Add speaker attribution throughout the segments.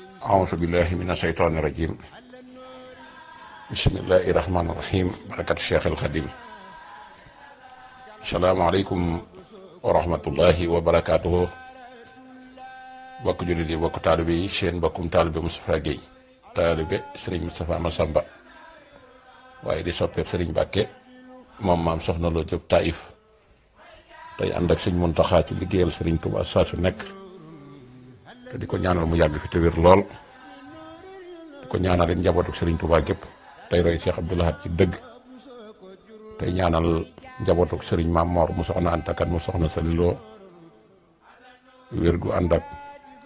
Speaker 1: أعوذ بالله من الشيطان الرجيم بسم الله الرحمن الرحيم بركة الشيخ الخديم السلام عليكم ورحمة الله وبركاته bokk jullit yi bokk taalibe yi seen bokkum taalibe Moustapha Guèye taalibe Serigne Moustapha Massamba waaye di soppeeb Serigne Mbàkke moom maam soxna Lo Jóob Taïf tey ànd ak Serigne Mountakha ci liggéeyal Serigne Touba saa su nekk te di ko ñaanal mu yàgg fi te wér lool di ko ñaanal it njabootu Serigne Touba gépp tey roy Cheikh Abdou Lahad ci dëgg tey ñaanal njabootu Serigne Maam Mor mu soxna Anta Kan mu soxna Sali Lo wér gu ànd ak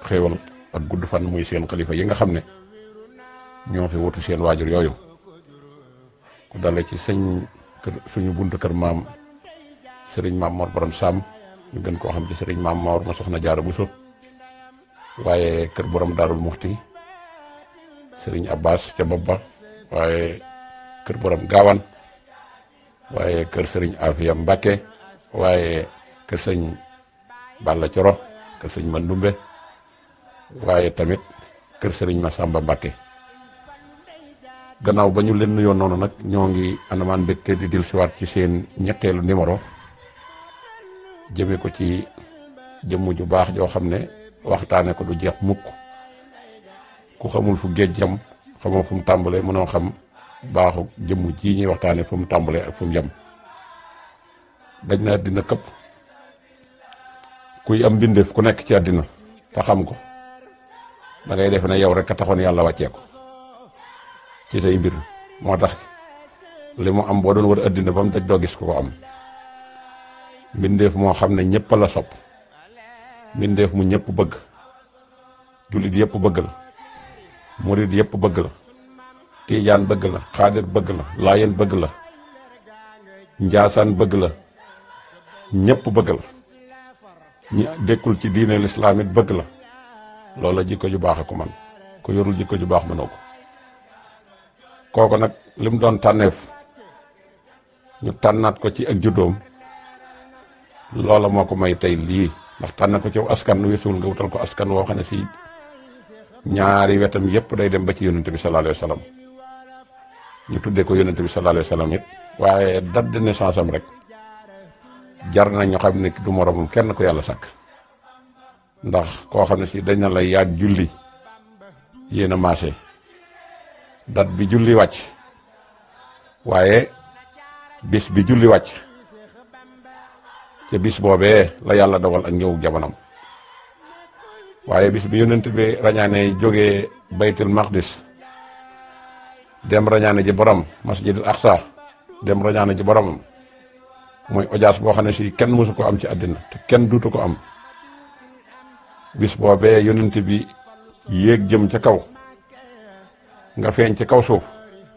Speaker 1: xéewal ak gudd fan muy seen xalifa yi nga xam ne ñoo fi wutu seen waajur yooyu ku dale ci suñu buntu kër maam Serigne Maam Mor borom Sam ñu gën koo xam ci Serigne Maam Mor ma soxna Jaara Buso waaye kër borom Daarul Muxti Serigne Abbas ca bopp ba waaye kër borom Gaawan waaye kër Serigne Afia Mbàkke waaye kër Serigne Balla Coro kër Serigne Mandumbe waaye tamit kër Serigne Massamba Mbàkke gannaaw ba ñu leen nuyoon noonu nag ñoo ngi anamaan mbégte di dellusiwaat ci seen ñetteelu numéro jëme ko ci jëmm ju baax joo xam ne waxtaane ko du jeex mukk ku xamul fu géej jam xamoo fu mu tàmbalee mënoo xam baaxu jëmm ji ñuy waxtaane fu mu tàmbalee ak fu mu yem daj na àddina këpp kuy am mbindeef ku nekk ci àddina te xam ko da ngay defe ne yow rek a taxoon yàlla wàccee ko ci say mbir moo tax li mu am boo doon wër àddina ba mu daj doo gis ko ko am mbindeef moo xam ne ñëpp la sopp mbindeef mu ñëpp bëgg jullit yëpp bëgg la murid yëpp bëgg la tiijaan bëgg la xaadir bëgg la laayeen bëgg la njaasaan bëgg la ñëpp bëgg la ñi dekkul ci diine lislaam it bëgg la loola jikko ju baax a ko man ku yorul jikko ju baax mënoo ko kooku nag li mu doon tànneef ñu tànnaat ko ci ak juddoom loola moo ko may tey lii ndax tànn ko ci askan weesuwul nga wutal ko askan woo xam ne si ñaari wetam yépp day dem ba ci yonente bi sallallahu alayhi wa sallam ñu tuddee ko yonente bi sallallahu alayhi wa sallam it waaye date de naissance am rek jar na ñu xam ne du moromum kenn ko yàlla sàkk ndax koo xam ne si dañ na la yaag julli yéen a maase date bi julli wàcc waaye bis bi julli wàcc ca bis boobee la yàlla dogal ak ñëw jamonom waaye bis bi yonent bi rañaane jógee baytul maqdis dem rañaane ji borom masjidul aqsa dem rañaane ji boromam mooy audience boo xam ne si kenn mësu ko am ci àddina te kenn duutu ko am bis boobee yonent bi yéeg jëm ca kaw nga feeñ ci kaw suuf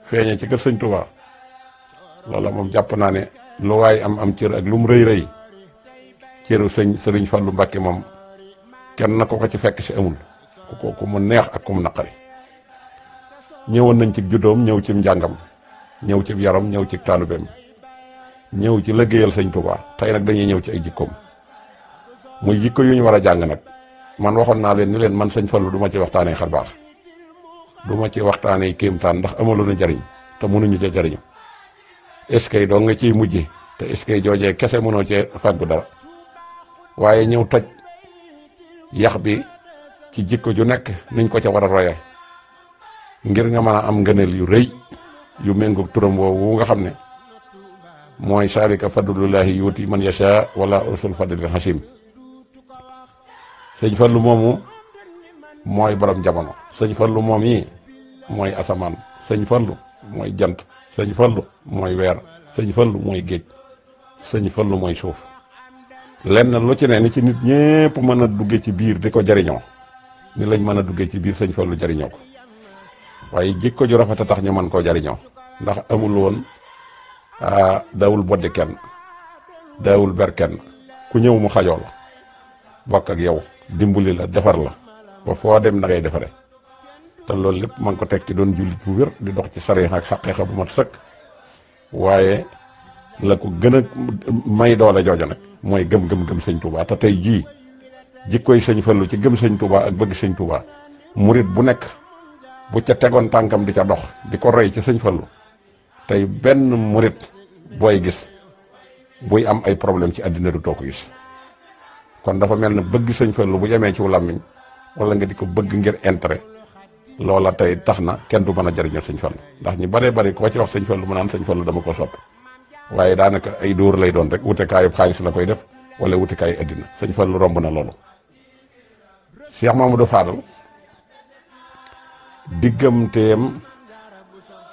Speaker 1: feeñe ci kër sëñ Tuubaa loola moom jàpp naa ne lu waay am cër ak lu mu rëy rëy cëru Sëriñ Fallu Mbàkke moom kenn na ko ci fekk si amul ku mu neex ak ku mu naqari ñëwoon nañ ci juddoom ñëw ci njàngam ñëw ci yaram ñëw ci taalubeem ñëw ci liggéeyal sëñ Tuubaa tey nag dañuy ñëw ci ay jikkoom muy jikko yu ñu war a jàng nag man waxoon naa leen ni leen man sëñ Fallu du ma ci waxtaanee xar baax du ma ci waxtaanee kéemtaan ndax amaloon na jariñ te mënuñu ca jariñu est-ce que doo nga ciy mujje te est-ce que joojee kese mënoo cee fàggu dara waaye ñëw toj yax bi ci jikko ju nekk niñ ko ca war a roye ngir nga mën a am ngëneel yu rëy yu méngoog turam woowu nga xam ne mooy saalika fadlullahi yuuti man yasha wala usul fadlil hasim sëñ Fallu moomu mooy borom jamono sëñ Fallu moom yi mooy asamaan sëñ Fallu mooy jant sëñ Fallu mooy weer sëñ Fallu mooy géej sëñ Fallu mooy suuf lenn lu ci ne ni ci nit ñépp mën a dugge ci biir di ko jariñoo ni lañ mën a dugge ci biir sëñ Fallu jariñoo ko waaye jikko ju rafet a tax ñu mën koo jariñoo ndax amul woon daawul boddi kenn daawul ber kenn ku ñëw mu xajoo la bokk ak yow dimbali la defar la ba foo dem da ngay defare te loolu lépp man ko teg ci doon jullit bu wér di dox ci sariix ak xaqiiqa bu mat sëkk waaye la ko gën a may doole joojo nag mooy gëm sëñ Touba te tey jii jikkoy sëñ Fallu ci gëm sëñ Touba ak bëgg sëñ Touba murit bu nekk bu ca tegoon tànkam di ca dox di ko roy ci sëñ Fallu tey benn murit booy gis buy am ay problème ci àddina du too ko gis. kon dafa mel ne bëgg sëñ Fallu bu yemee ci làmmiñ wala nga di ko bëgg ngir intérêt loola tey tax na kenn du mën a jariñoo sëñ Fallu ndax ñu baree bari ko ci wax sëñ Fallu mu naan sëñ Fallu dama ko sopp waaye daanaka ay dóor lay doon rek wutekaayu xaalis la koy def wala wutekaayu àddina sëñ Fallu romb na loolu. Cheikh Mamadou Fadal digganteem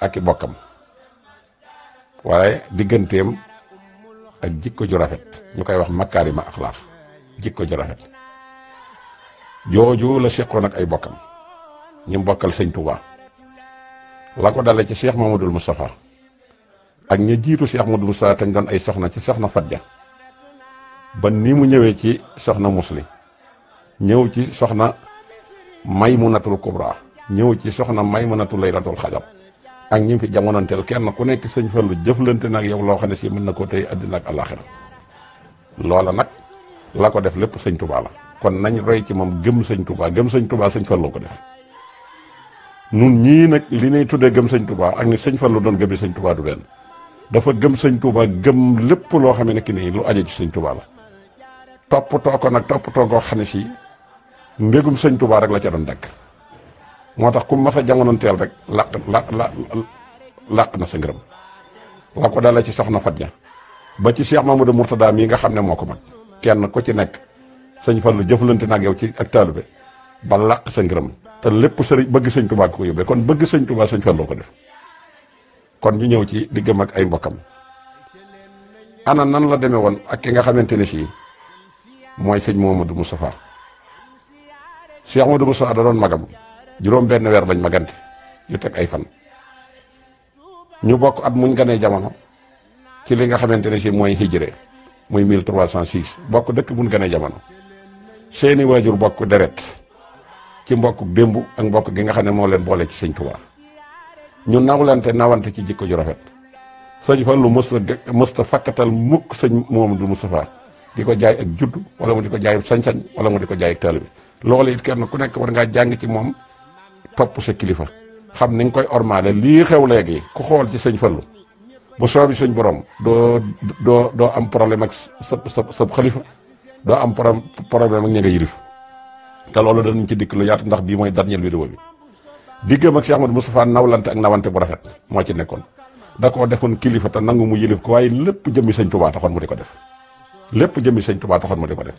Speaker 1: ak i bokkam waaye digganteem ak jikko ju rafet ñu koy wax makaarima axlaax jikko ju rafet jooju la seqoon ak ay bokkam ñu bokkal sëñ Touba la ko dale ci Cheikh Mamadou Moustapha ak ña jiitu Cheikh Mamadou Moustapha tañ doon ay soxna ci soxna Fadja ba ni mu ñëwee ci soxna Musli ñëw ci soxna Maymunatul Kubra ñëw ci soxna Maymunatul Laylatul Xadar ak ñi fi jamonoonteel kenn ku nekk sëñ Fallu jëflante nag yow loo xam ne si mën na koo tey àddina ak àllaaxira loola nag la ko def lépp sëñ Touba la kon nañ roy ci moom gëm sëñ Touba gëm sëñ Touba sëñ Fallu ko def nun ñii nag li ñuy tuddee gëm sëñ Touba ak ni sëñ Fallu doon gëmi sëñ Touba du benn dafa gëm sëñ Touba gëm lépp loo xam ne ki nii lu aje ci sëñ Touba la toppatoo ko nag toppatoo koo xam ne si mbégum sëñ Touba rek la ca doon dëkk moo tax ku mas a jamonoonteel rek làq na sa ngërëm la ko dala ci soxna Fadja ba ci Cheikh Mamadou Mourtada mii nga xam ne moo ko mag kenn ku ci nekk sëñ Fallu jëflante nag yow ci ak taalibe ba làq sa ngërëm te lépp sëriñ bëgg sëñ Touba ko yóbbee kon bëgg sëñ Touba sëñ Fallu ko def kon ñu ñëw ci diggam ak ay mbokkam ana nan la demee woon ak ki nga xamante ne si mooy sëñ Mamadou Moustapha Cheikh Mamadou Moustapha da doon magam juróom benn weer lañ magante yu teg ay fan ñu bokk at muñ ganee jamono ci li nga xamante ne si mooy hijré muy 1306 bokk dëkk buñ ganee jamono seeni waajur bokk deret ci mbokk démb ak mbokk gi nga xam ne moo leen boole ci sëñ Touba ñu nawante ci jikko ju rafet sëñ Fallu mësta fakkatal mukk sëñ Mamadou Moustapha di ko jaay ak judd wala mu di ko jaay sañ-sañ wala mu di ko jaay ak taalibe loolu it kenn ku nekk war ngaa jàng ci moom topp sa kilifa xam ni nga koy ormaale lii xew léegi ku xool ci sëñ Fallu bu soobi suñ borom doo am problème ak sa xalifa doo am problème ak ña nga yilif te loolu danañ ci dikk lu yaatu ndax bii mooy dernier vidéo bi diggam ak Cheikh Ahmadou Moustapha nawlante ak nawante bu rafet moo ci nekkoon da koo defoon kilifa te nangu mu yilif ko waaye lépp jëmmi sëñ Touba taxoon mu di ko def lépp jëmmi sëñ Touba taxoon mu di ko def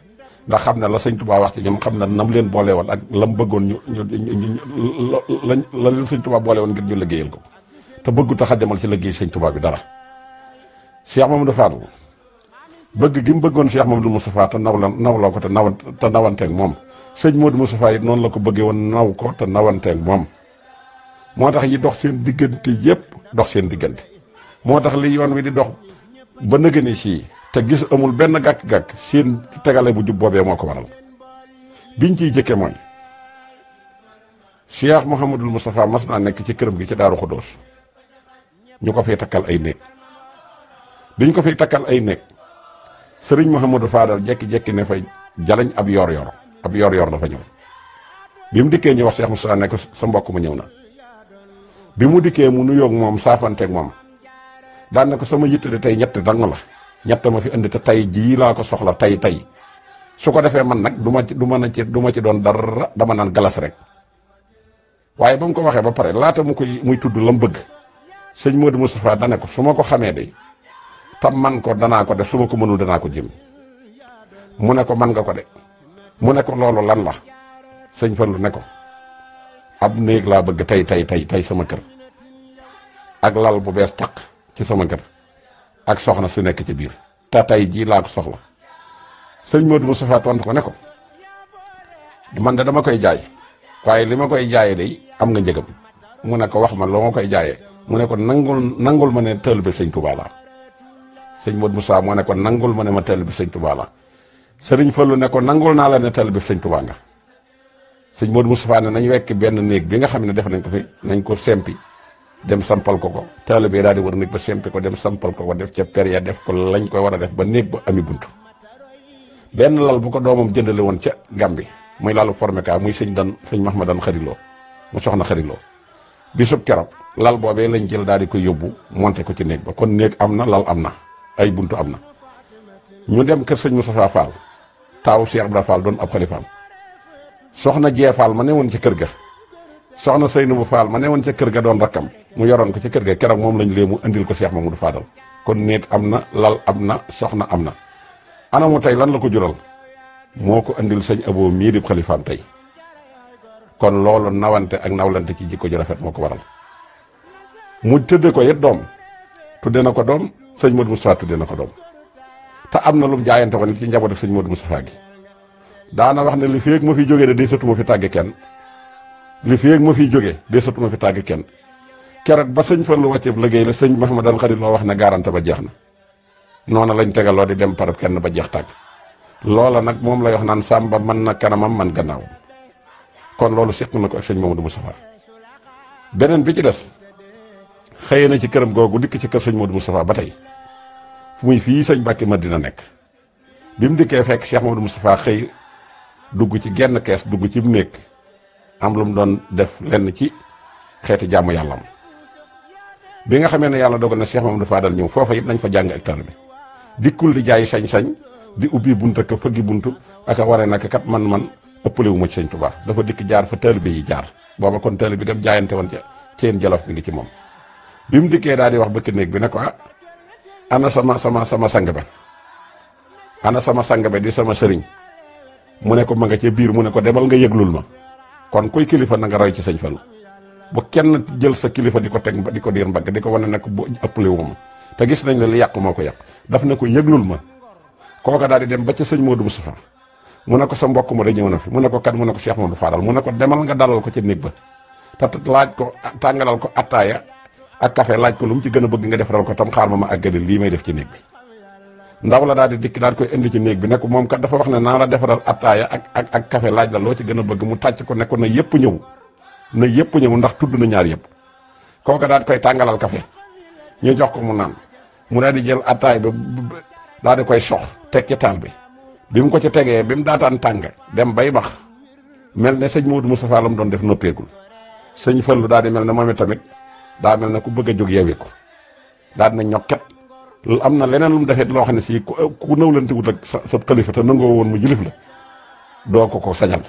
Speaker 1: ndax xam ne la sëñ Touba wax ci ñoom xam ne nam leen boole woon ak lam bëggoon la leen sëñ Touba boole woon ngir ñu liggéeyal ko te bëggu tax a demal ci liggéey sëñ Touba bi dara Cheikh Mamadou Fadal bëgg gi mu bëggoon Cheikh Mamadou Moustapha te nawloo ko te nawanteeg moom sëñ Modou Moustapha it noonu la ko bëggee woon naw ko te nawanteeg moom moo tax yi dox seen diggante yépp dox seen diggante moo tax li yoon wi di dox ba nëgëni sii te gis amul benn gàkk-gàkk seen tegale bu jub boobee moo ko waral biñ ciy jëkke mooy Cheikh Mouhamadul Moustapha mas naa nekk ci këram gi ci Daaru Xuddoos ñu ko fiy takkal ay néeg biñ ko fiy takkal ay néeg sëriñ Mouhamadou Fadal jekki-jekki ne fa jalañ ab yor dafa ñëw bi mu dikkee ñu wax Cheikh Moustapha ne ko sa mbokk mu ñëw na bi mu dikkee mu nuyoog moom saafanteeg moom daan na ko sama yitte de tey ñett dang la ñett ma fi indi te tey jii laa ko soxla tey su ko defee man nag du ma ci doon dara dama naan galas rek waaye ba mu ko waxee ba pare laata muy tudd la mu bëgg sëñ Modou Moustapha dane ko su ma ko xamee de tam man ko danaa ko def su ma ko mënul danaa ko jëm mu ne ko man nga ko de mu ne ko loolu lan la sëñ Fallu ne ko ab néeg laa bëgg tey sama kër ak lal bu bees taq ci sama kër ak soxna su nekk ci biir te tey jii laa ko soxla sëñ Modou Moustapha tontu ko ne ko man de dama koy jaay waaye li ma koy jaayee day am nga njëgam mu ne ko wax ma loo ma koy jaayee mu ne ko nangul ma ne taalibe sëñ Touba la sëñ Modou Moustapha moo ne ko nangul ma ne ma taalibe sëñ Touba la sëriñ Fallu ne ko nangul naa la ne taalibe sëñ Touba nga sëñ Modou Moustapha ne nañ wekk benn néeg bi nga xam ne def nañ ko fi nañ ko sempi dem sampal ko taalibe daal di war néeg ba sempi ko dem sampal ko def ca per ya def ko lañ koy war a def ba néeg ba ami bunt benn lal bu ko doomam jëndale woon ca Gàmbi muy lalu formé ka muy sëñ Mahmadan xariloo mu soxna xariloo bisub keroog lal boobee lañ jël daal di koy yóbbu monté ko ci néeg ba kon néeg am na lal am na ay buntu am na ñu dem kër sëñ Moustapha Fall taawu Cheikh Ibra Fall doon ab xalifaam soxna Jee Fall ma ne woon ci kër ga soxna Seynabou Fall ma ne woon ca kër ga doon rakkam mu yoroon ko ci kër ga keroog moom lañ léemu andil ko Cheikh Mamadou Fadal kon néeg am na lal am na soxna am na anamu tey lan la ko jural moo ko andil sëñ Abo mii di xalifaam tey kon loolu nawante ak nawlante ci jikko ju rafet moo ko waral mu tëdde ko it doom tudde na ko doom sëñ Modou Moustapha tudde na ko doom te am na lu mu jaayante woon ci njaboot ak sëñ Modou Moustapha gi daana wax ne li fi ak ma fiy jógee de day sotuma fi tàgge kenn li fi ak ma fiy jógee day sotuma fi tàgge kenn keroog ba sëñ Fallu wàcceeb liggéey la sëñ Mahmadan xarit loo wax ne garante ba jeex na noona lañ tegaloo di dem parab kenn ba jeex tàgg loola nag moom lay wax naan sàmba man na kanamam man gannaawam kon loolu seq na ko ak sëñ Mamadou Moustapha beneen bi ci des xëye na ci këram googu dikk ci kër sëñ Mamadou Moustapha ba tey muy fii sëñ Mbàkke Madina nekk bi mu dikkee fekk Cheikh Mamadou Moustapha xëy dugg ci genn kees dugg ci néeg am lu mu doon def lenn ci xeeti jàmm yàllam bi nga xamee ne yàlla dogal na Cheikh Mamadou Fadal ñëw foofa it nañ fa jàng ak taalibe dikkul di jaay sañ-sañ di ubbi bunt ak fëggi buntu ak a waree nag kat man ëppale wu ma ci sëñ Tuubaa dafa dikk jaar fa taalibe yi jaar booba kon taalibe bi dem jaayante woon ca ceen jolof bi ngi ci moom bi mu dikkee daal di wax bëkk néeg bi ne ko ana sama sang ba ana sama sang ba di sama sëriñ mu ne ko ma nga ca biir mu ne ko demal nga yëglul ma kon kuy kilifa na nga roy ci sëñ Fallu bu kenn jël sa kilifa di ko teg di ko diir mbagg di ko wane nag bu ëppale wu ma te gis nañ ne li yàqu moo ko yàq daf ne ko yëglul ma kooka daal di dem ba ca sëñ Modou Moustapha mu ne ko sa mbokk ma da ñëw na fi mu ne ko kat mu ne ko Cheikh Mamadou Fadal mu ne ko demal nga dalal ko ca néeg ba te laaj ko tàngalal ko attaaya ak café laaj ko lu mu ci gën a bëgg nga defaral ko tam xaar ma àggale lii may def ci néeg bi ndaw la daal di dikk daal koy indi ci néeg bi ne ko moom kat dafa wax ne naa la defaral attaaya ak café laaj la loo ci gën a bëgg mu tàcc ko ne ko na yëpp ñëw ndax tudd na ñaar yëpp kooka daal di koy tàngalal café ñu jox ko mu naan mu daal di jël attaay ba daal di koy sox teg ci taal bi mu ko ci tegee bi mu daataan tàng dem bay bax mel ne sëñ Modou Moustapha la mu doon def noppeegul sëñ Fallu daal di mel ne moom tamit daa mel ne ku bëgg a jóg yeewi ko daal di na ñokket am na leneen lu mu defee loo xam ne si ku nawlante wut ak sa xalifa te nangoo woon mu jilif la doo ko sañal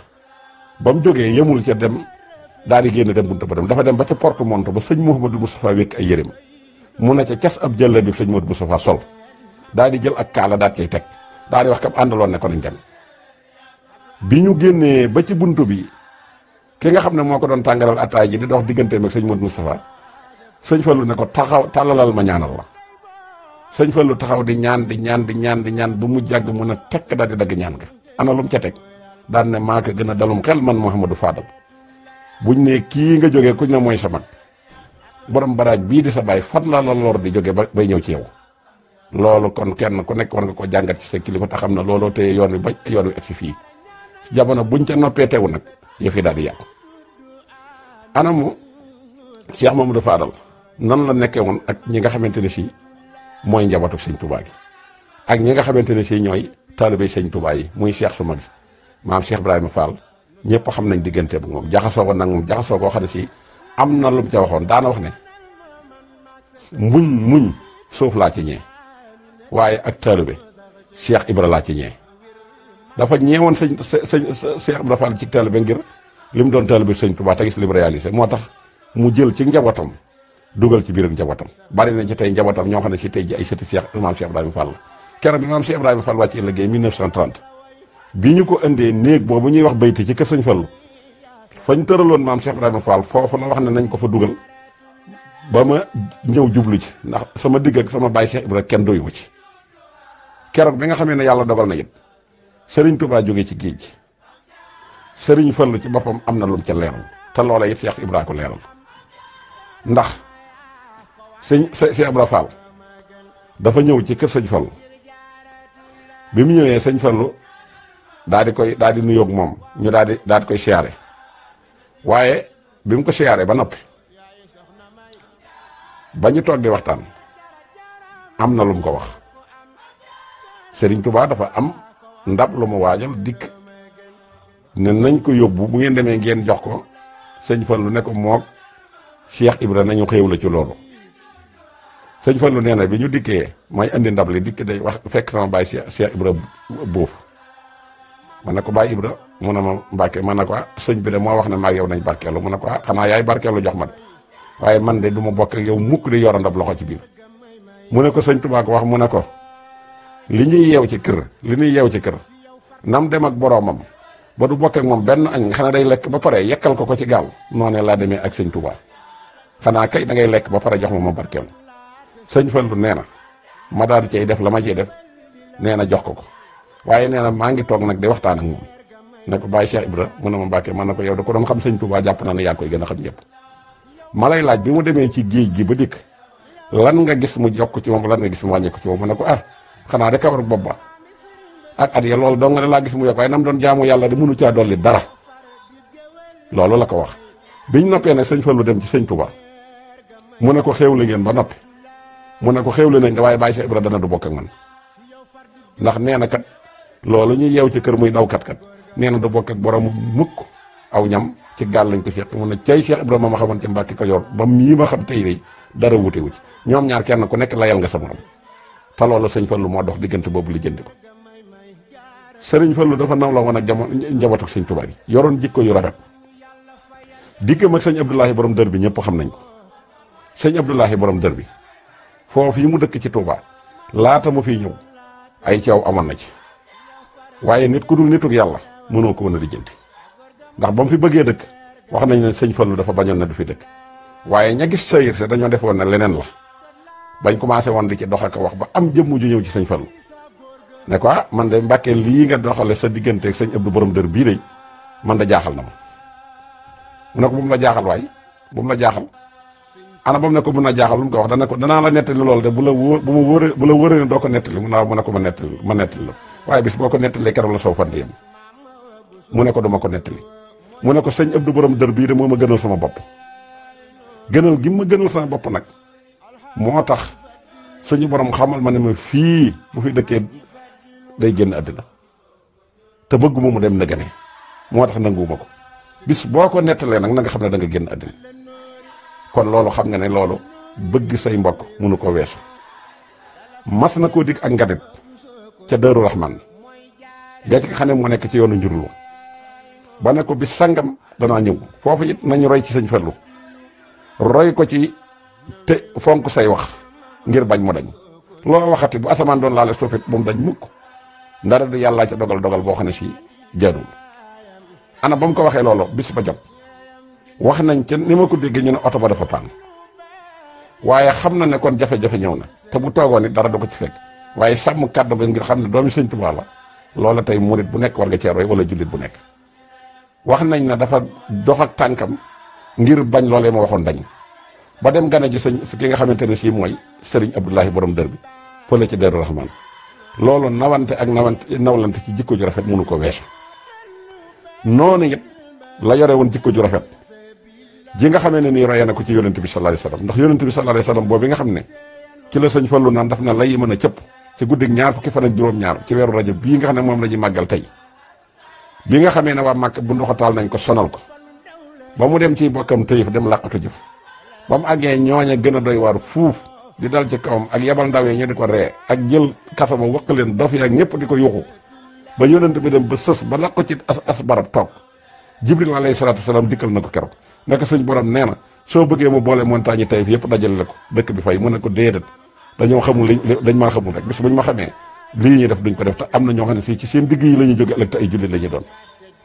Speaker 1: ba mu jógee yemul ca dem daal di génn dem buntu ba dem dafa dem ba ca porte monte ba sëñ Mouhamadou Moustapha wékk ay yéreem mu ne ca cas ab jëlla bi sëñ Modou Moustapha sol daal di jël ak kaala daal cay teg daal di wax kam àndaloon ne ko nañ dem bi ñu génnee ba ci buntu bi ki nga xam ne moo ko doon tàngalal attaay ji di dox digganteem ak sëñ Modou Moustapha sëñ Fallu ne ko taxaw tàllalal ma ñaanal la sëñ Fallu taxaw di ñaan bu mu jàgg mun a tekk daal di dagg ñaan ga ana lu mu ca teg daan ne maa ko gën a dalum xel man Mouhamadou Fadal buñ ne kii nga jógee kuñ ne mooy sa mag borom baraaj bii di sa baay fan la lor di jóge bay ñëw ci yow loolu kon kenn ku nekk war nga ko jàngat ci sa kilifa te xam na looloo téye yoon wi ba yoon wi ak si fii jamono buñ ca noppee teewu nag yëf yi daal di yàqu anamu Cheikh Mamadou Fadal nan la nekkee woon ak ñi nga xamante ne si mooy njabootu sëñ Touba gi ak ñi nga xamante ne si ñooy taalibe sëñ Touba yi muy Cheikh su mag maam Cheikh Ibrahima Fall ñëpp xam nañ diggante bu moom jaxasoo ko nag moom jaxasoo koo xam ne si am na lu mu ca waxoon daana wax ne muñ suuf laa ci ñee waaye ak taalibe Cheikh Ibra laa ci ñee dafa ñeewoon Cheikh Ibra Fall ci taalibe ngir li mu doon taalibe sëñ Touba te gis li mu réalisé moo tax mu jël ci njabootam dugal ci biir njabootam bari na ci tey njabootam ñoo xam ne si tey ji ay sëti maam Cheikh Ibrahima Fall keroog bi maam Cheikh Ibrahima Fall wàcc liggéey 1930 bi ñu ko indee néeg boobu ñuy wax bayti ci kër sëñ Fallu fañ tëraloon maam Cheikh Ibrahima Fall foofu la wax ne nañ ko fa dugal ba ma ñëw jublu ci ndax sama digg ak sama baay Cheikh Ibrahima kenn doyu ci keroog bi nga xamee ne yàlla dogal na it Serigne Touba jógee ci géej gi Serigne Fallu ci boppam am na lu mu ca leeral te loola it Cheikh Ibrahima ko leeral ndax Cheikh Ibrahima Fall dafa ñëw ci kër sëñ Fallu bi mu ñëwee sëñ Fallu daal di nuyoog moom ñu daal di koy siyaare waaye bi mu ko siyaaree ba noppi ba ñu toog di waxtaan am na lu mu ko wax Serigne Touba dafa am ndab lu mu waajal dikk ne nañ ko yóbbu bu ngeen demee ngeen jox ko sëñ Fallu ne ko moog Cheikh Ibra nañu xéew la ci loolu. sëñ Fallu nee na bi ñu dikkee may andi ndab li dikk day wax fekk sama baay Cheikh Ibra boof man ne ko baay Ibra mu ne ma Mbàkke man ne ko sëñ bi de moo wax ne maag yow nañ barkeelu mu ne ko xanaa yaay barkeelu jox ma de waaye man de du ma bokk ak yow mukk di yor ndab loxo ci biir. mu ne ko sëñ Tuubaa ko wax mu ne ko li ñuy yeew ci kër nam dem ak boroomam ba du bokk ak moom benn añ xanaa day lekk ba pare yekkal ko ci gaal noonee laa demee ak sëñ Tuubaa xanaa kay da ngay lekk ba pare jox ma barkeelu. sëñ Fallu nee na ma daal di cay def la ma cay def nee na jox ko waaye nee na maa ngi toog nag di waxtaan ak moom ne ko bàyyi Cheikh Ibra mu ne ma Mbàkke man na ko yow da ko doon xam sëñ Tuubaa jàpp na ne yaa koy gën a xam ñëpp. ma lay laaj bi mu demee ci géej gi ba dikk lan nga gis mu yokk ci moom lan nga gis mu wàññi ko ci moom mu ne ko xanaa de kawar bopp ba ak at ya loolu dong nga ne laa gis mu yokk waaye nam doon jaamu yàlla di mënu caa dolli dara loolu la ko wax. biñ noppee nag sëñ Fallu dem ci sëñ Tuubaa mu ne ko xéewle ngeen ba noppi mu ne ko xéewle nañ de waaye bàyyi Cheikh Ibra dana du bokk ak man ndax nee na kat loolu ñuy yeew ci kër muy dawkat kat nee na du bokk ak borom mukk aw ñam ci gaal lañ ko Cheikh mu ne cay Cheikh Ibra ma xamoon ci Mbàkke Kajoor ba mii ma xam tey de dara wute wu ci ñoom ñaar kenn ku nekk layal nga sa morom te loolu sëñ Fallu moo dox diggante boobu li jëndi ko. sëriñ Fallu dafa naw la woon ak njabootu sëñ Tuubaa yi yoroon jikko yu rafet diggam ak sëñ Abdoulahi borom dër bi ñëpp xam nañ ko. sëñ Abdoulahi borom dër bi foofu yi mu dëkk ci Touba laata mu fiy ñëw ay coow amoon na ci waaye nit ku dul nituk yàlla mënoo ko mën a lijjanti ndax ba mu fi bëggee dëkk wax nañ ne sëñ Fallu dafa bañoon na du fi dëkk waaye ña gis sayir se dañoo defoon ne leneen la bañ commencé woon di ci dox ak wax ba am jëmm ju ñëw ci sëñ Fallu ne ko man de Mbàkke lii nga doxale sa digganteeg sëñ Abdou borom dër bii de man da jaaxal na ma mu ne ko bu mu la jaaxal waay bu mu la jaaxal ana ba mu ne ko mën a jaaxal lu mu ko wax dana ko danaa la nettali loolu de bu la wóoree ne doo ko nettali mu ne ko ma nettali la waaye bis boo ko nettalee keroog la soo fande yam mu ne ko duma ko nettali mu ne ko sëñ Abdou borom dër bii de moo ma gënal sama bopp gënal gi ma gënal sama bopp nag moo tax suñu borom xamal ma ne ma fii bu fi dëkkee day génn àddina te bëgguma mu dem na gane moo tax nanguwuma ko bis boo ko nettalee nag na nga xam ne da nga génn àddina kon loolu xam nga ne loolu bëgg say mbokk mënu ko weesu. mas na koo dig ak ngadet ca Daaru Rahman ga ci nga xam ne moo nekk ci yoonu njurlu ba ne ko bis sangam danaa ñëw foofu it nañu roy ci sëñ Fallu roy ko ci te fonk say wax ngir bañ mu dañ loo waxati bu asamaan doon laale suufit bu mu dañ mukk ndara du yàllaa ca dogal boo xam ne si jaadul ana ba mu ko waxee loolu bis ba jot wax nañ ca ni ma ko déggee ñu ne oto ba dafa paan waaye xam na ne kon jafe-jafe ñëw na te bu toogoon it dara du ko ci fekk waaye sàmm kàddu ba ngir xam ne doomi sëñ Tuubaa la loola tey murit bu nekk war nga cee roy wala jullit bu nekk wax nañ ne dafa dox ak tànkam ngir bañ loolee ma waxoon dañ ba dem gane ji sëñ ki nga xamante ne si mooy sëriñ Abdoulahi borom dër bi fële ci Daaru Rahman loolu nawlante ci jikko ju rafet mënu ko weesu noonu it la yore woon jikko ju rafet ji nga xamee ne nii royee na ko ci yonent bi sallallahu alayhi wasallam ndax yonent bi sallallahu alayhi wasallam boobu nga xam ne ci la sëñ Fallu naan daf na lay mën a cëpp ci guddig ñaar fukki fan ak juróom-ñaar ci weeru rajab bii nga xam ne moom la ñuy màggal tey bi nga xamee ne waa Màkka bu ndoxataal nañ ko sonal ko ba mu dem ci bokkam Tayif dem làqatu jëf ba mu àggee ñooña gën a doy waar fuuf di dal ci kawam ak yabal ndawee ñu di ko ree ak jël kasama wëq leen dof yi ak ñëpp di ko yuxu ba yonent bi dem ba sës ba laq ko ci as barab toog Jibril alayhi salaatu wasalaam dikkal na ko keroog naka suñ borom nee na soo bëggee mu boole montagne yi Tayif yëpp dajale la ko dëkk bi fay mu ne ko déedéet dañoo xamul dañ maa xamul rek bis buñ ma xamee lii ñuy def duñ ko def te am na ñoo xam ne si ci seen digg yi la ñuy jóge ëllëg te ay jullit la ñuy doon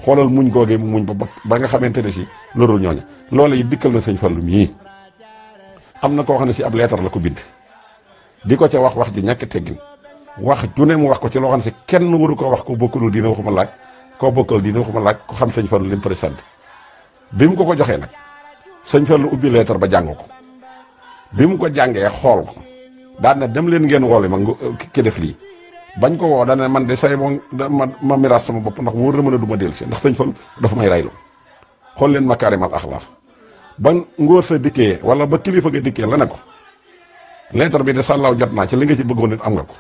Speaker 1: xoolal muñ googee mu muñ ba nga xamante ne si lorul ñooña loola yi dikkal na sëñ Fallu mii am na koo xam ne si ab leetar la ko bind di ko ca wax ju ñàkk teggin wax ju ne mu wax ko ci loo xam ne si kenn waru ko wax ko bokkalul diine waxuma laaj koo bokkal diine waxuma laaj ko xam sëñ Fallu li mu présenté bi mu ko joxee nag sëñ Fallu ubbi leetar ba jàng ko bi mu ko jàngee xool ko daan na dem leen ngeen woole ma ki def lii bañ ko woo daan na man de say moom ma miraas sama bopp ndax wóor na mën a du ma dellu si ndax sëñ Fallu dafa may raylu xool leen makaarimal axlaaq ba ngóor sa dikkee wala ba kilifa ga dikkee la ne ko leetar bi de sàllaaw jot naa ci li nga ci bëggoon nit am nga ko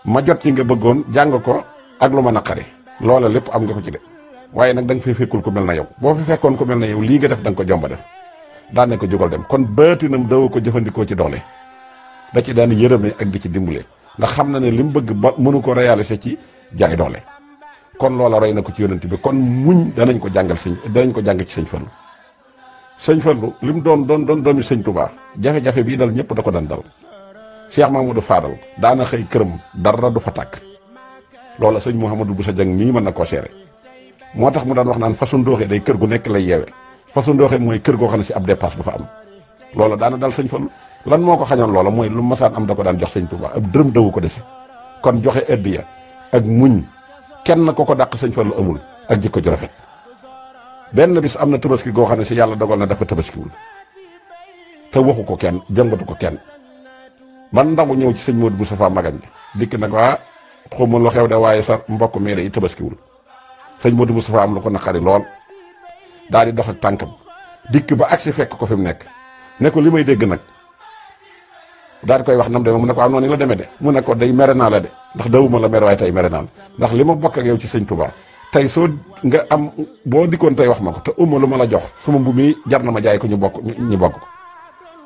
Speaker 1: ma jot ci nga bëggoon jàng ko ak lu ma naqari loola lépp am nga ko ci de waaye nag da nga fay fekkul ku mel na yow boo fi fekkoon ku mel na yow lii nga def da nga ko jomba def daan ne ko jógal dem kon baatinam daw ko jëfandikoo ci doole da ci daan yërëme ak di ci dimbale ndax xam na ne li mu bëgg ba mënu ko réaliser ci jaay doole kon loola roy na ko ci yonent bi kon muñ danañ ko jàngal danañ ko jàng ci sëñ Fallu li mu doon doomi sëñ Tuubaa jafe-jafe bii dal ñëpp da ko daan dal Cheikh Mamadou Fadal daana xëy këram dara du fa tàkk loola sëñ Mouhamadou Boussa Dieng mii mën na koo seere moo tax mu daan wax naan façon ndooxee day kër gu nekk lay yeewe façon ndooxee mooy kër goo xam ne si ab dépasse du fa am loola daana dal sëñ Fallu lan moo ko xañoon loola mooy lu masaan am da ko daan jox sëñ Tuubaa ab dërëm dawu ko dese kon joxe ëddiya ak muñ kenn ko dàq sëñ Fallu amul ak jikko ju rafet benn bis am na tabaski goo xam ne si yàlla dogal na dafa tabaskiwul te waxu ko kenn jëngatu ko kenn man ndaw ñëw ci sëñ Modou Moustapha Magañ bi dikk nag waa xawma lu xew de waaye sa mbokk mee day tabaskiwul sëñ Modou Moustapha am lu ko naqari lool daal di dox ak tànkam dikk ba agsi fekk ko fi mu nekk ne ko li may dégg nag daal di koy wax nam deme mu ne ko am noonu la demee de mu ne ko day mere naa la de ndax dawuma la mere waaye tey mere naa la ndax li ma bokk ak yow ci sëñ Touba tey soo nga am boo dikkoon tey wax ma ko te uma lu ma la jox suma mbu mi jar na ma jaay ko ñu bokk ko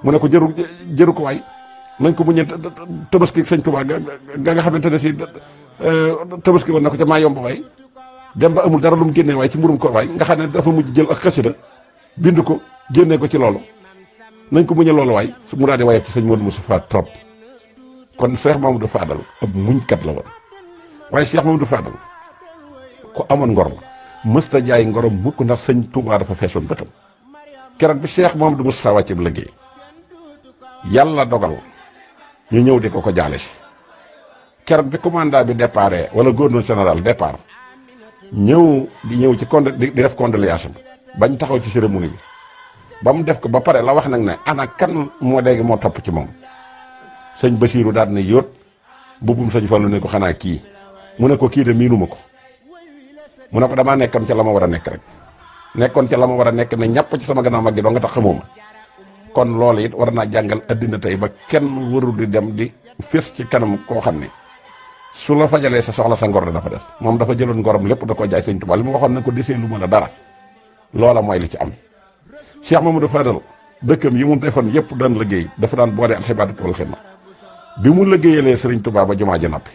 Speaker 1: mu ne ko jëru ko waay nañ ko muñee tabaski sëñ Touba nga xamante ne si tabaski woon na ko ca maa yomb waay dem ba amul dara lu mu génnee waaye ci mburum ko waay nga xam ne dafa mujj jël ak xasida bind ko génnee ko ci loolu nañ ko muñe loolu waay mu daal di waye ci sëñ Modou Moustapha trop kon Cheikh Mamadou Fadal ab muñkat la woon waaye Cheikh Mamadou Fadal ku amoon ngor la mësta jaay ngorom mukk ndax sëñ Touba dafa feesoon bëtam keroog bi Cheikh Mamadou Moustapha wàcce bu liggéey yàlla dogal ñu ñëw di ko jaale si keroog bi commandant bi déparé wala gouverneur général départ ñëw ci di def condoléance bañ taxaw ci cérémonie bi ba mu def ko ba pare la wax nag ne ana kan moo dégg moo topp ci moom sëñ Basiiru daal ne yóot bubbum sëñ Fallu ne ko xanaa kii mu ne ko kii de miinuma ko mu ne ko damaa nekkoon ca la ma war a nekk rek nekkoon ca la ma war a nekk ne ñàpp ci sama gannaaw mag gi doo nga tax xamoo ma kon loolu it war naa jàngal addina tey ba kenn warul di dem di fés ci kanam koo xam ne su la fajalee sa soxla sa ngor da dafa def moom dafa jëloon ngorom lépp da koo jaay sëñ Tuubaa li ma waxoon ne ko desee lu ma la dara loola mooy li ci am Cheikh Mamadou Fadal dëkkam yi mu defoon yëpp daan liggéey dafa daan boole al xibaadatu wal xidma bi mu liggéeyalee Sëriñ Tuubaa ba jumaa ji noppi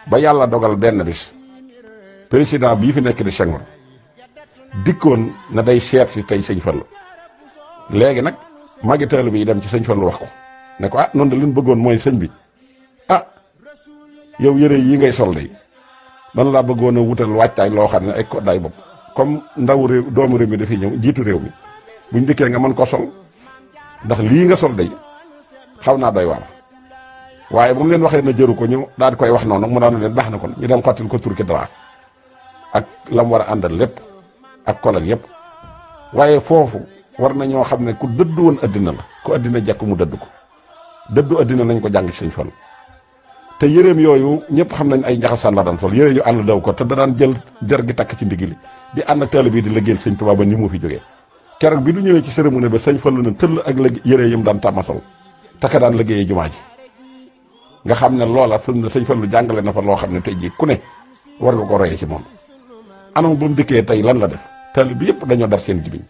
Speaker 1: ba yàlla dogal benn bis président bii fi nekk di Senghor dikkoon na day seet si tey sëñ Fallu léegi nag magi taalibe yi dem ci sëñ Fallu wax ko ne ko noonu de li ñu bëggoon mooy sëñ bi yow yëre yi ngay sol day man laa bëggoon a wutal wàccaay loo xam ne ay koddaay bopp comme ndaw réew doomu réew mi dafay ñëw jiitu réew mi buñ dikkee nga mën ko sol ndax lii nga sol day xaw naa doy waar waaye bu mu leen waxee na jëru ko ñu daal di koy wax noonu mu daan leen baax na kon ñu dem xottil ko turki dara ak la mu war a àndal lépp ak kolal yépp waaye foofu war na ñoo xam ne ku dëddu woon addina la ku addina jekk mu dëdd ko dëddu addina nañ ko jàng ci sëñ Fallu te yëreem yooyu ñëpp xam nañ ay njaxasaan la daan sol yëre yu àll daw ko te da daan jël der gi takk ci ndigili di ànd ak taalibe bi di liggéeyal sëñ Tuubaa ba ni mu fi jógee keroog bi du ñëwee ci cérémonie ba sëñ Fallu na tëll ak yëre yim daan tàmma sol te ka daan liggéeyee jumaa ji nga xam ne loola fi mu ne sëñ Fallu jàngale na fa loo xam ne tey jii ku ne war nga ko royee ci moom anam ba mu dikkee tey lan la def taalibe bi yëpp dañoo dar seen jibiñ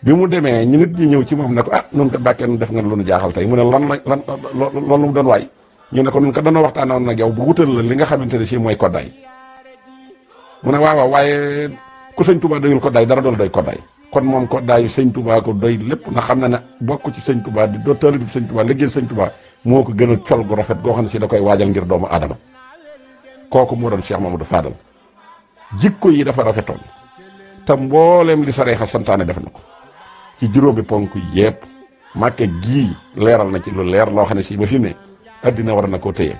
Speaker 1: bi mu demee ñu nit ñi ñëw ci moom ne ko nun ko bàkkee nu def nga lu nu jaaxal tey mu ne loolu mu doon waay ñu ne ko nun ko danoo waxtaanoon nag yow bu wutal la li nga xamante ne si mooy koddaay mu ne waaw waaye ku sëñ Touba doyul koddaay dara dool doy koddaay kon moom koddaayu sëñ Touba ko doy lépp na xam ne ne bokk ci sëñ Touba di doo taalibe sëñ Touba liggéey sëñ Touba moo ko gën a col gu rafet goo xam ne si da koy waajal ngir doomu aadama kooku moo doon Cheikh Mamadou Fadal jikko yi dafa rafetoon te mbooleem li sareexa santaane def na ko ci juróomi ponk yépp Màkka gii leeral na ci lu leer loo xam ne si ba fi ne addina war na koo téye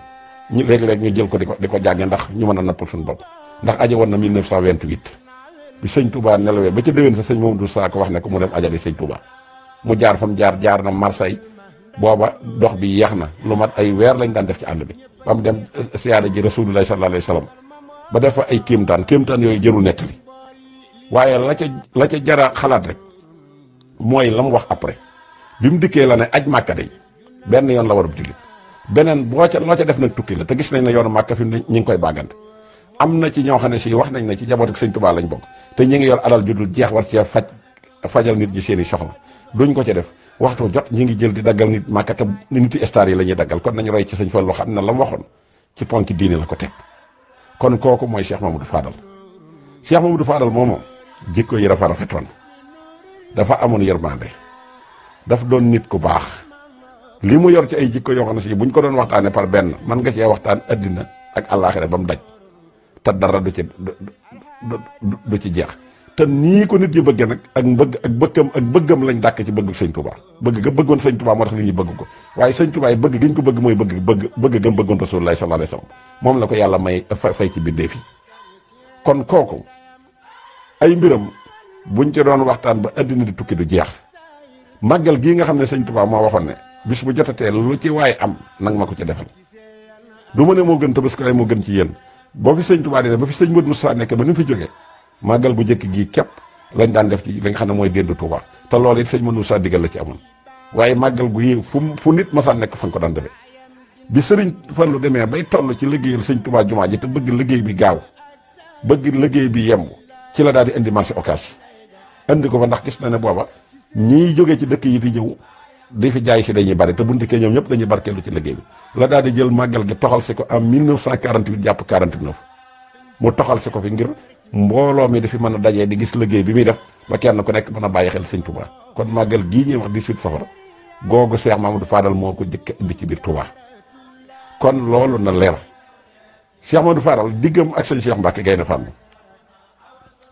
Speaker 1: ñu léeg-léeg ñu jël ko di ko jànge ndax ñu mën a nappal suñu bopp ndax aje woon na 1928 bi sëñ Touba nelawee ba ca déwén sa sëñ Mamadou Sa ko wax ne ko mu dem ajali sëñ Touba mu jaar fa mu jaar na Marseille booba dox bi yeex na lu mat ay weer lañ daan def ci àll bi ba mu dem siyaada ji Rasulullah sallallahu alayhi wa sallam ba def fa ay kéemtaan yooyu jërul nettali waaye la ca jara xalaat rek mooy la mu wax après bi mu dikkee la ne aj Màkka day benn yoon la war a jullit beneen loo ca def nag tukki la te gis nañ ne yoonu Màkka fi mu ne ñu ngi koy bàggante am na ci ñoo xam ne si wax nañ ne ci jaboot ak sëñ Tuubaa lañ bokk te ñu ngi yor alal ju dul jeex war cee fajal nit ñi seen i soxla duñ ko ci def waxtu jot ñi ngi jël di daggal nit Màkka te niti star yi la ñuy daggal kon nañu roy ci sëñ Fallu xam na la mu waxoon ci ponk diine la ko teg kon kooku mooy Cheikh Mamadou Fadal Cheikh Mamadou Fadal moomu jikko yi rafetoon dafa amoon yërmande daf doon nit ku baax li mu yor ci ay jikko yoo xam ne si buñ ko doon waxtaanee par benn man nga cee waxtaan addina ak àllaaxira ba mu daj te dara du ci jeex te nii ko nit yi bëgge nag ak bëggam lañ dàkk ci bëgg sëñ Touba bëgg ga bëggoon sëñ Touba moo tax nit ñi bëgg ko waaye sëñ Touba yi bëgg gi ñu ko bëgg mooy bëgg gëm bëggoon Rasulullah sallallahu alayhi wasallam moom la ko yàlla may fay ci bindee fi kon kooku ay mbiram buñ ci doon waxtaan ba addina di tukki du jeex màggal gii nga xam ne sëñ Touba moo waxoon ne bis bu jotatee lu ci waaye am nag ma ko ci defal du ma ne moo gën Tabaski waaye moo gën ci yéen boo fi sëñ Touba dina ba fi sëñ Modou Moussa nekk ba ni fi jógee màggal bu njëkk gii képp lañ daan def ci li nga xam ne mooy déndu Touba te loolu it sëñ Modou Moussa digal la ci amoon waaye màggal gu yi fu nit masaan nekk fa nga ko daan defee bi sëriñ Fallu demee bay toll ci liggéeyal sëñ Touba jumaa ji te bëgg liggéey bi gaaw bëgg liggéey bi yemb ci la daal di indi marché Ocass indi ko fa ndax gis na ne booba ñiy jógee ci dëkk yi di ñëw di fi jaay si dañuy bari te bu ndikkee ñoom ñëpp dañuy barkeelu ci liggéey bi la daal di jël màggal gi toxal si ko en 1948 jàpp 49 mu toxal si ko fi ngir mbooloo mi dafi mën a dajee di gis liggéey bi muy def ba kenn ku nekk mën a bàyyi xel sëñ Touba kon màggal gii ñuy wax 18 safar googu Cheikh Mamadou Fadal moo ko jëkk indi ci biir Touba kon loolu na leer Cheikh Mamadou Fadal diggam ak sëñ Cheikh Mbacke Gaynde Fatma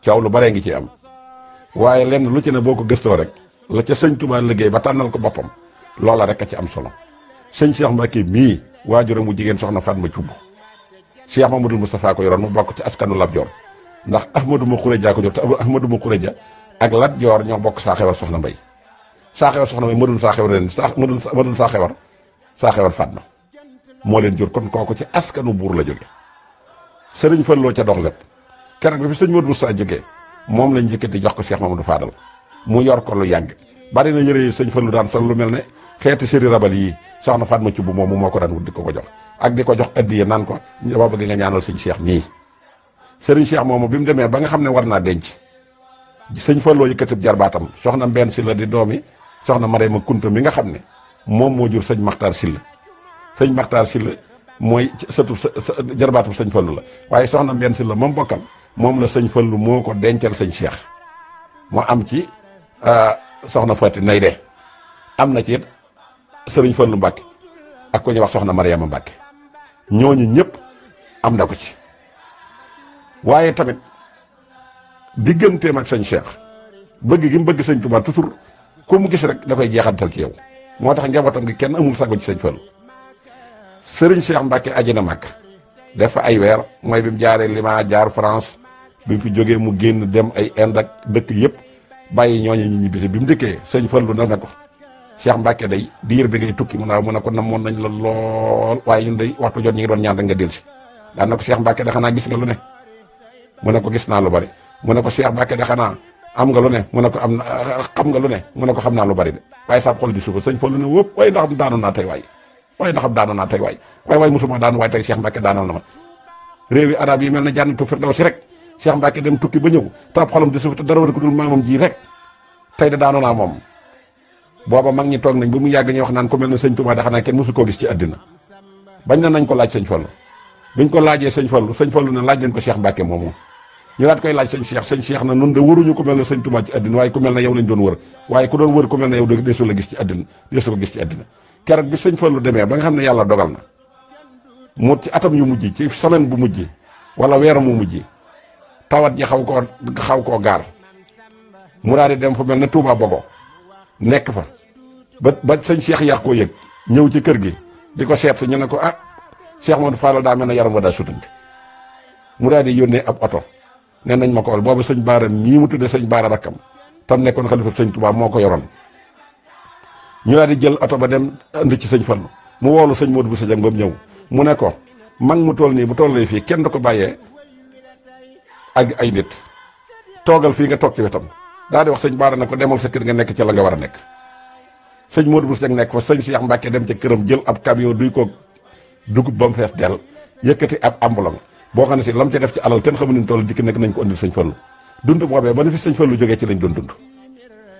Speaker 1: coow lu baree ngi ci am waaye lenn lu ci ne boo ko gëstoo rek la ca sëñ Touba liggéey ba tànnal ko boppam loola rek a ci am solo sëñ Cheikh Mbacke mii waajuram mu jigéen soxna Fatma Cubb Cheikh Mamadou Moustapha ko yoroon mu bokk ci askanu Lat Joor ndax Ahmadou ma Xureja ko jor te Ahmadou ma Xureja ak Lat Joor ñoo bokk saa xewar soxna Mbay saa xewar soxna Mbay mëdul saa xewar leen mëdul saa xewar Fatma moo leen jur kon kooku ci askanu buur la jóge sëriñ Falloo ca dox lépp keroog bi fi sëñ Modou Moussa jógee moom lañ njëkkati jox ko Cheikh Mamadou Fadal mu yor ko lu yàgg bari na yëre yi sëñ Fallu daan sol lu mel ne xeeti séri rabal yi soxna Fatma Cubb moomu moo ko daan wut di ko jox ak di ko jox addiya naan ko dama bëgg nga ñaanal sëñ Cheikh nii sëriñ Cheikh moomu bi mu demee ba nga xam ne war naa denc sëñ Falloo yëkkatib jarbaatam soxna Mbenn Silla di doomi soxna Marema Kunta mi nga xam ne moom moo jur sëñ Maxtaar Silla sëñ Maxtaar Silla mooy sëtu jarbaatu sëñ Fallu la waaye soxna Mbenn Silla moom bokkal moom la sëñ Fallu moo ko dencal sëñ Cheikh moo am ci soxna Fati nay de am na ci it sëriñ Fallu Mbàkke ak ku ñuy wax soxna Mariama Mbàkke ñooñu ñëpp am na ko ci waaye tamit digganteem ak sëñ Cheikh bëgg gi mu bëgg sëñ Tuubaa toujours ku mu gis rek da koy jeexantal ci yow moo tax njabootam gi kenn amul sago ci sëñ Fallu sëriñ Cheikh Mbàkke aji na Màkka def fa ay weer mooy bi mu jaaree Lima jaar France bi mu fi jógee mu génn dem ay Inde ak dëkk yëpp bàyyi ñooñu ñu ñibbisi bi mu dikkee sëñ Fallu na ne ko Cheikh Mbacke day diir bi ngay tukki mu ne ko namoon nañ la lool waaye ñun day waxtu jot ñi ngi doon ñaan rek nga dellusi daan na ko Cheikh Mbacke da xanaa gis nga lu ne mu ne ko gis naa lu bari mu ne ko Cheikh Mbacke da xanaa am nga lu ne mu ne ko am na xam nga lu ne mu ne ko xam naa lu bari de waaye saab xol di suufa sëñ Fallu ne wëpp waaye ndax am daanu naa tey waay waaye mosuma daanu waaye tey Cheikh Mbacke daanal na ma réewi arab yi mel na jànnatu firdawsi rek Cheikh Mbacke dem tukki ba ñëw taab xolam di suuf te dara war ko dul maamam ji rek tey de daanu naa moom booba mag ñi toog nañ ba mu yàgg ñuy wax naan ku mel ne sëñ Touba da xanaa kenn mosu koo gis ci àddina bañ na nañ ko laaj sëñ Fallu biñ ko laajee sëñ Fallu ne laaj leen ko Cheikh Mbacke moomu ñu daat koy laaj sëñ Cheikh na nun de wëruñu ku mel ne sëñ Touba ci àddina waaye ku mel ne yow lañ doon wër waaye ku doon wër ku mel ne yow deesu la gis ci àddina deesu ko gis ci àddina keroog bi sëñ Fallu demee ba nga xam ne yàlla dogal na mu ci atam yu mujj ci semaine bu mujj wala weeram mu mujj tawat ji xaw koo gaar mu daal di dem fu mel ne Touba Bogo nekk fa ba sëñ Cheikh yàq koo yëg ñëw ci kër gi di ko seet si ñu ne ko Cheikh Mamadou Fadal daa mel ne yaram wa daa sutante mu daal di yónnee ab oto ne nañ ma ko wal boobu sëñ Baara mii mu tudde sëñ Baara rakkam tam nekkoon xalifa sëñ Touba moo ko yoroon ñu daal di jël oto ba dem andi ci sëñ Fallu mu woolu sëñ Modou Bousso Dieng ba mu ñëw mu ne ko mag mu toll nii bu tollee fii kenn du ko bàyyee ak ay nit toogal fii nga toog ci wetam daal di wax sëñ Baara ne ko demal sa kër nga nekk ca la nga war a nekk sëñ Modou Bousso Dieng nekk fa sëñ Cheikh Mbacke dem ca këram jël ab camion duy ko dugub ba mu fees dell yëkkati ab ambulance boo xam ne si lam ca def ci alal kenn xamu ni toll dikk nekk nañ ko andil sëñ Fallu dund boobee ba ne fi sëñ Fallu jógee ci lañ doon dund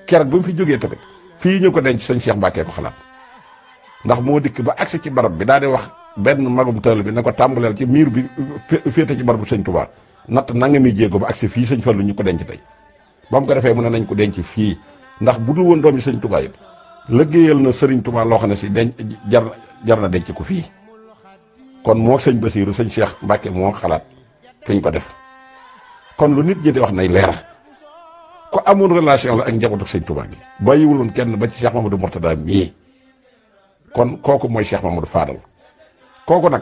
Speaker 1: keroog ba mu fi jógee tamit fii ñu ko denc sëñ Cheikh Mbacke ko xalaat ndax moo dikk ba agsi ci barab bi daal di wax benn magum taal bi ne ko tàmbaleel ci miir bi féete ci barabu sëñ Touba natt nangami jéego ba agsi fii sëñ Fallu ñu ko denc tey ba mu ko defee mu ne nañ ko denc fii ndax bu dul woon doomi sëñ Touba it liggéeyal na sëriñ Touba loo xam ne si denc jar na denc ko fii kon moo sëñ Basiiru sëñ Cheikh Mbacke moo xalaat fi ñu ko def kon lu nit ñi di wax nay leer ko amoon relation la ak njabootu sëñ Touba gi bàyyiwuloon kenn ba ci Cheikh Mamadou Mourtada mii kon kooku mooy Cheikh Mamadou Fadal kooku nag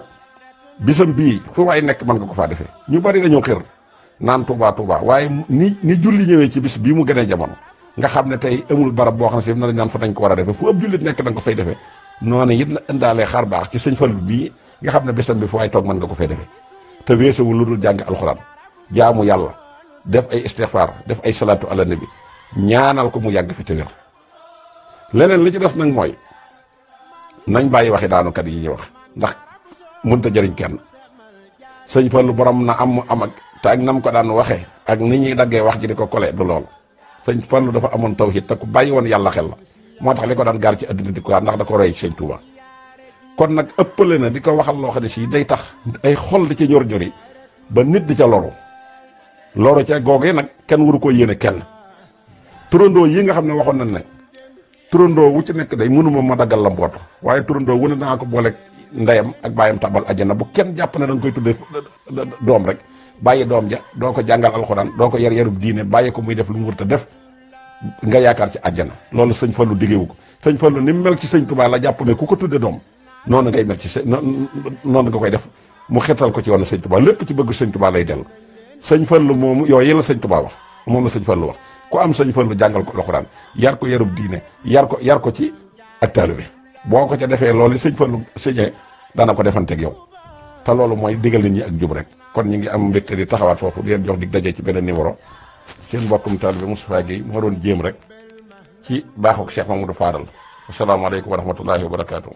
Speaker 1: bisam bii fu waay nekk mën nga ko faa defee ñu bari dañoo xër naan Touba waaye ni julli ñëwee ci bis bii mu gënee jamono nga xam ne tey amul barab boo xam ne si na lañ naan fa nañ ko war a defee fu ëpp jullit nekk da nga ko fay defee noonu it la indaalee xar baax ci sëñ Fallu bii nga xam ne bisam bi fu waay toog mën nga ko fay defee te weesuwul lu dul jàng alxuraan jaamu yàlla def ay istixfaar def ay salaatu ala nabi ñaanal ko mu yàgg fi te wér leneen li ci def nag mooy nañ bàyyi waxi daanukat yi ñuy wax ndax mënta jëriñ kenn sëñ Fallu borom na am ak te ak nam ko daan waxee ak ni ñuy daggee wax ji di ko kole du lool sëñ Fallu dafa amoon tawhid te ku bàyyi woon yàlla xel la moo tax li ko daan gaar ci àddina di ko gaar ndax da ko roy ci sëñ Tuuba kon nag ëppale na di ko waxal loo xam ne si day tax ay xol di ci ñor-ñori ba nit di ca loru ca googee nag kenn waru ko yéene kenn turandoo yi nga xam ne waxoon nañ ne turandoo wu ci nekk day mënuma ma daggal la mbootu waaye turandoo wu ne dangaa ko booleeg ndeyam ak bàyyam tabal ajjana bu kenn jàpp ne da nga koy tuddee doom rek bàyyi doom ja doo ko jàngal alxuraan doo ko yarub diine bàyyi ko muy def lu mu wërta def nga yaakaar ci ajjana loolu sëñ Fallu diggewu ko sëñ Fallu ni mu mel ci sëñ Tuubaa la jàpp ne ku ko tudde doom noonu ngay mel ci noonu nga koy def mu xetal ko ci yoonu sëñ Tuubaa lépp ci bëgg sëñ Tuubaa lay dellu sëñ Fallu moomu yooyu la sëñ Tuubaa wax moom la sëñ Fallu wax ku am sëñ Fallu jàngal ko alxuraan yar ko yarub diine yar ko ci ak taalibe boo ko ca defee loolu li sëñ Fallu sëñee dana ko defanteeg yow te loolu mooy digal nit ñi ak jub rek kon ñu ngi am mbégte di taxawaat foofu di leen jox dig daje ci beneen numéro seen mbokkum taalibe Moustapha Guèye moo doon jéem rek ci baaxuk Cheikh Mamadou Fadal asalaamaaleykum wa rahmatullahi wa barakaatu.